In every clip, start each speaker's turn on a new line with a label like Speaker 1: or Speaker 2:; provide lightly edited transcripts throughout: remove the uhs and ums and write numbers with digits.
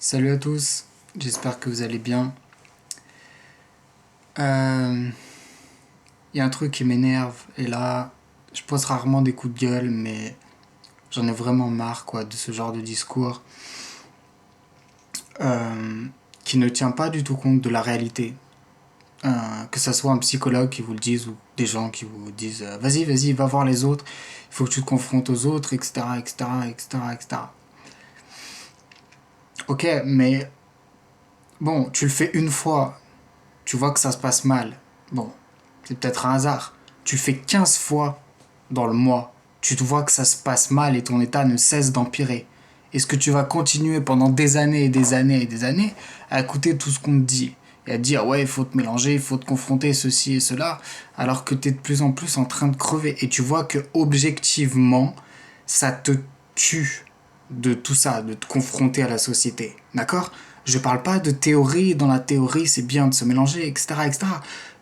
Speaker 1: Salut à tous, j'espère que vous allez bien. Il y a un truc qui m'énerve et là, je pose rarement des coups de gueule, mais j'en ai vraiment marre quoi, de ce genre de discours euh, qui ne tient pas du tout compte de la réalité. Que ça soit un psychologue qui vous le dise ou des gens qui vous disent vas-y, vas-y, va voir les autres, il faut que tu te confrontes aux autres, etc., etc., etc., etc. Ok, mais bon, tu le fais une fois, tu vois que ça se passe mal. Bon, c'est peut-être un hasard. Tu le fais 15 fois dans le mois. Tu te vois que ça se passe mal et ton état ne cesse d'empirer. Est-ce que tu vas continuer pendant des années et des années et des années à écouter tout ce qu'on te dit et à te dire ouais, il faut te mélanger, il faut te confronter ceci et cela, alors que tu es de plus en plus en train de crever et tu vois que objectivement, ça te tue de tout ça, de te confronter à la société. D'accord? Je parle pas de théorie, dans la théorie c'est bien de se mélanger, etc., etc.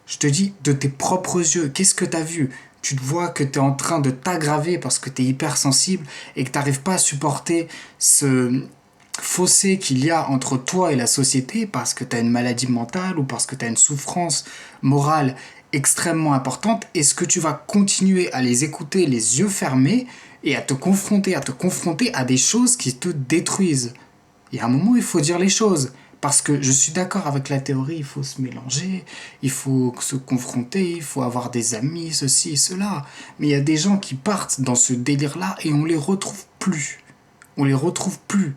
Speaker 1: Je te dis de tes propres yeux, qu'est-ce que tu as vu? Tu te vois que tu es en train de t'aggraver parce que tu es hypersensible et que tu n'arrives pas à supporter ce fossé qu'il y a entre toi et la société parce que tu as une maladie mentale ou parce que tu as une souffrance morale extrêmement importante. Est-ce que tu vas continuer à les écouter les yeux fermés et à te confronter à des choses qui te détruisent? Il y a un moment, il faut dire les choses. Parce que je suis d'accord avec la théorie, il faut se mélanger, il faut se confronter, il faut avoir des amis, ceci et cela. Mais il y a des gens qui partent dans ce délire-là et on les retrouve plus. On les retrouve plus.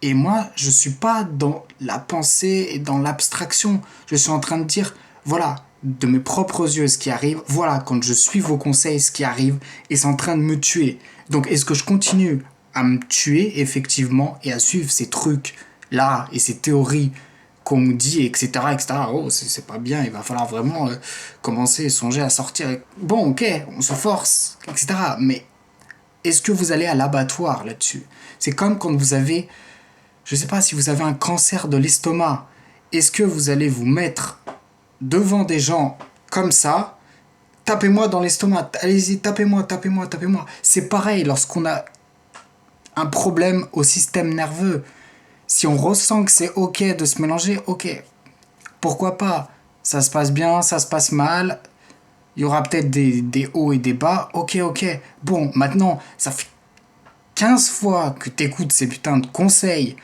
Speaker 1: Et moi, je suis pas dans la pensée et dans l'abstraction. Je suis en train de dire, voilà, de mes propres yeux ce qui arrive, voilà, quand je suis vos conseils ce qui arrive, et c'est en train de me tuer. Donc est-ce que je continue à me tuer effectivement et à suivre ces trucs là et ces théories qu'on me dit, etc., etc. Oh, c'est pas bien, il va falloir vraiment commencer et songer à sortir. Bon, ok, on se force, etc. Mais est-ce que vous allez à l'abattoir là-dessus? C'est comme quand vous avez, je sais pas, si vous avez un cancer de l'estomac. Est-ce que vous allez vous mettre devant des gens comme ça? Tapez-moi dans l'estomac, allez-y, tapez-moi, tapez-moi, tapez-moi. C'est pareil lorsqu'on a un problème au système nerveux. Si on ressent que c'est ok de se mélanger, ok, pourquoi pas? Ça se passe bien, ça se passe mal, il y aura peut-être des hauts et des bas, ok, ok. Bon, maintenant, ça fait 15 fois que t'écoutes ces putains de conseils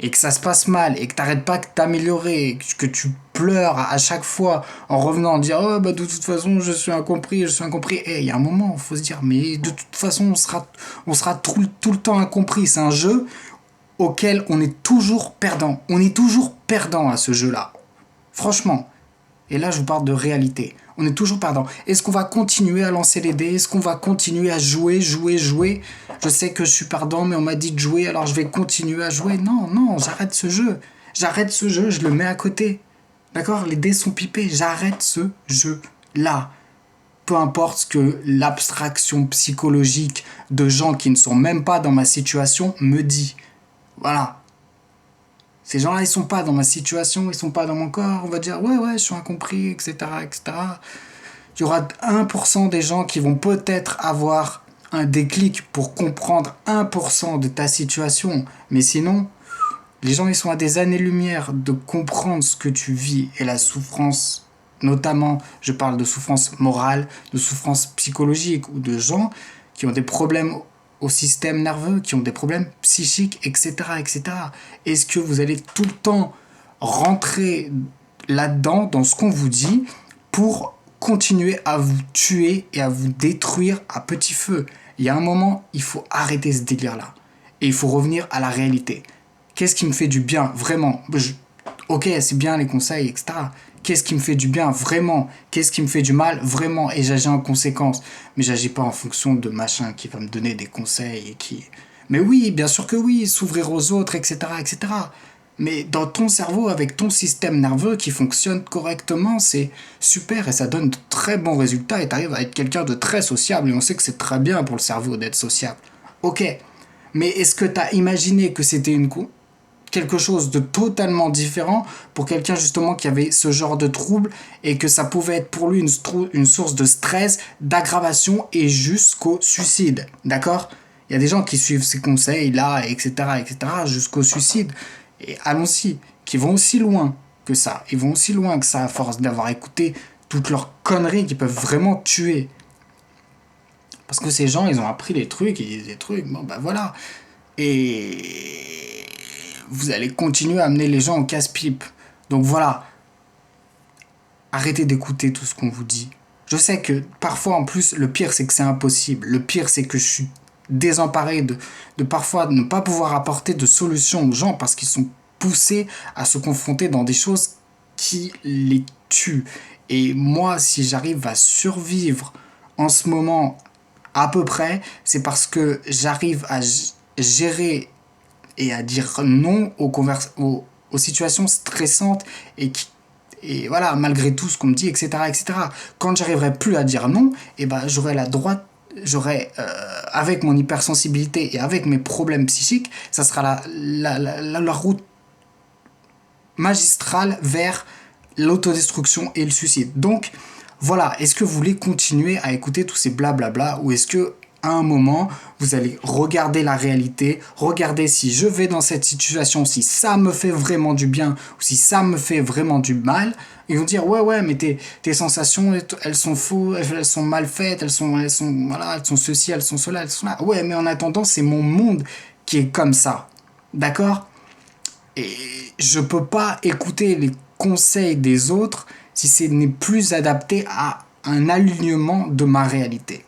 Speaker 1: et que ça se passe mal et que t'arrêtes pas de t'améliorer, que tu pleures à chaque fois en revenant dire oh bah de toute façon je suis incompris. Et il y a un moment, il faut se dire mais de toute façon on sera tout le temps incompris. C'est un jeu auquel on est toujours perdant. On est toujours perdant à ce jeu-là. Franchement. Et là, je vous parle de réalité. On est toujours perdant. Est-ce qu'on va continuer à lancer les dés? Est-ce qu'on va continuer à jouer, jouer, jouer? Je sais que je suis perdant, mais on m'a dit de jouer, alors je vais continuer à jouer. Non, non, j'arrête ce jeu. J'arrête ce jeu, je le mets à côté. D'accord? Les dés sont pipés. J'arrête ce jeu-là. Peu importe ce que l'abstraction psychologique de gens qui ne sont même pas dans ma situation me dit. Voilà. Ces gens-là, ils sont pas dans ma situation, ils sont pas dans mon corps. On va dire, ouais, ouais, je suis incompris, etc., etc. Il y aura 1% des gens qui vont peut-être avoir un déclic pour comprendre 1% de ta situation. Mais sinon, les gens, ils sont à des années-lumière de comprendre ce que tu vis et la souffrance. Notamment, je parle de souffrance morale, de souffrance psychologique ou de gens qui ont des problèmes au système nerveux, qui ont des problèmes psychiques, etc., etc. Est-ce que vous allez tout le temps rentrer là-dedans, dans ce qu'on vous dit, pour continuer à vous tuer et à vous détruire à petit feu? Il y a un moment, il faut arrêter ce délire-là. Et il faut revenir à la réalité. Qu'est-ce qui me fait du bien, vraiment? Ok, c'est bien les conseils, etc. Qu'est-ce qui me fait du bien, vraiment? Qu'est-ce qui me fait du mal, vraiment? Et j'agis en conséquence. Mais j'agis pas en fonction de machin qui va me donner des conseils et qui... Mais oui, bien sûr que oui, s'ouvrir aux autres, etc., etc. Mais dans ton cerveau, avec ton système nerveux qui fonctionne correctement, c'est super et ça donne de très bons résultats et t'arrives à être quelqu'un de très sociable et on sait que c'est très bien pour le cerveau d'être sociable. Ok, mais est-ce que t'as imaginé que c'était quelque chose de totalement différent pour quelqu'un justement qui avait ce genre de trouble et que ça pouvait être pour lui une source de stress, d'aggravation et jusqu'au suicide. D'accord? Il y a des gens qui suivent ces conseils là, etc., etc., jusqu'au suicide. et allons-y, qui vont aussi loin que ça. Ils vont aussi loin que ça à force d'avoir écouté toutes leurs conneries qui peuvent vraiment tuer. Parce que ces gens, ils ont appris les trucs, ils disent des trucs, bon bah voilà. Et vous allez continuer à amener les gens au casse-pipe. Donc voilà, arrêtez d'écouter tout ce qu'on vous dit. Je sais que parfois, en plus, le pire, c'est que c'est impossible. Le pire, c'est que je suis désemparé de parfois ne pas pouvoir apporter de solutions aux gens parce qu'ils sont poussés à se confronter dans des choses qui les tuent. Et moi, si j'arrive à survivre en ce moment à peu près, c'est parce que j'arrive à gérer et à dire non aux situations stressantes et voilà, malgré tout ce qu'on me dit, etc., etc. Quand j'arriverai plus à dire non, et ben, avec mon hypersensibilité et avec mes problèmes psychiques, ça sera la route magistrale vers l'autodestruction et le suicide. Donc, voilà, est-ce que vous voulez continuer à écouter tous ces blablabla ou est-ce que à un moment, vous allez regarder la réalité, regarder si je vais dans cette situation, si ça me fait vraiment du bien ou si ça me fait vraiment du mal. Ils vont dire ouais mais tes sensations elles sont fausses, elles sont mal faites, elles sont voilà, elles sont ceci, elles sont cela, elles sont là. Ouais, mais en attendant, c'est mon monde qui est comme ça. D'accord? Et je peux pas écouter les conseils des autres si ce n'est plus adapté à un alignement de ma réalité.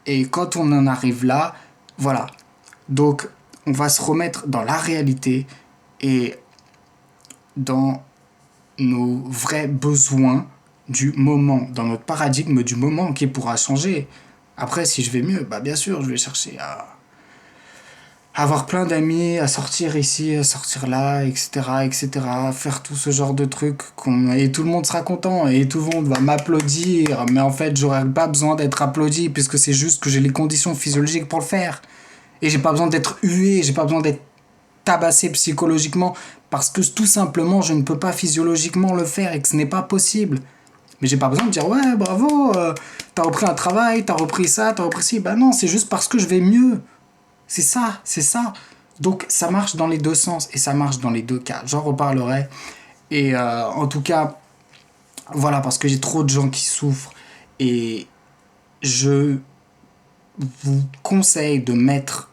Speaker 1: Et quand on en arrive là, voilà. Donc, on va se remettre dans la réalité et dans nos vrais besoins du moment, dans notre paradigme du moment qui pourra changer. Après, si je vais mieux, bah bien sûr, je vais chercher à avoir plein d'amis, à sortir ici, à sortir là, etc., etc., faire tout ce genre de trucs, et tout le monde sera content, et tout le monde va m'applaudir, mais en fait, j'aurais pas besoin d'être applaudi, puisque c'est juste que j'ai les conditions physiologiques pour le faire. Et j'ai pas besoin d'être hué, j'ai pas besoin d'être tabassé psychologiquement, parce que tout simplement, je ne peux pas physiologiquement le faire, et que ce n'est pas possible. Mais j'ai pas besoin de dire, ouais, bravo, t'as repris un travail, t'as repris ça, t'as repris ci. Bah non, c'est juste parce que je vais mieux. C'est ça, c'est ça. Donc ça marche dans les deux sens et ça marche dans les deux cas. J'en reparlerai. Et en tout cas, voilà, parce que j'ai trop de gens qui souffrent et je vous conseille de mettre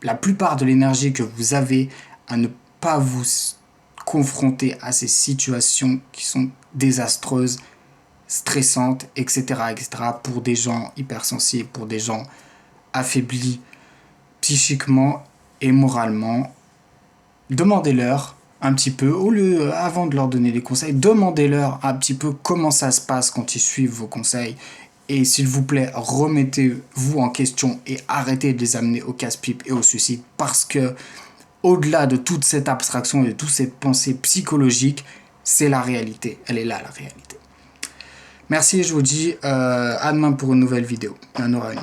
Speaker 1: la plupart de l'énergie que vous avez à ne pas vous confronter à ces situations qui sont désastreuses, stressantes, etc., etc., pour des gens hypersensibles, pour des gens affaiblis psychiquement et moralement. Demandez-leur un petit peu, avant de leur donner des conseils, demandez-leur un petit peu comment ça se passe quand ils suivent vos conseils. Et s'il vous plaît, remettez-vous en question et arrêtez de les amener au casse-pipe et au suicide. Parce que, au-delà de toute cette abstraction et de toute cette pensée psychologique, c'est la réalité. Elle est là, la réalité. Merci, je vous dis à demain pour une nouvelle vidéo. Il y en aura une.